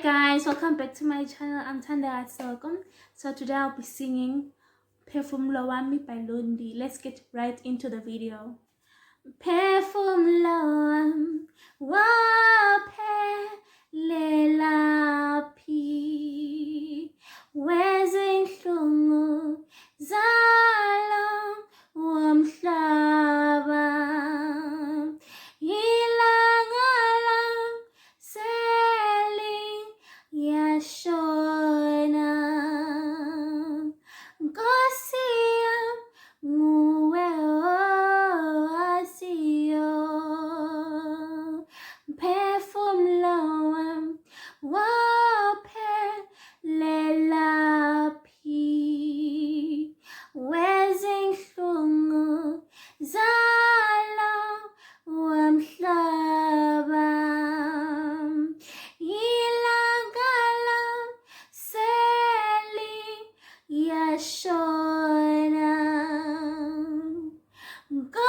Guys, welcome back to my channel. I'm Tanda Asokom. So today I'll be singing Mphemfumlo Wami by Lundi. Let's get right into the video. Mphemfumlo waphelela phi wezinhlungu zalo womhlaba ilanga yashona Nkosi yami nguwe owaziyo Mphemfumlo wami waphelela phi wezinhlungu zalo womhlaba yashona Nkosi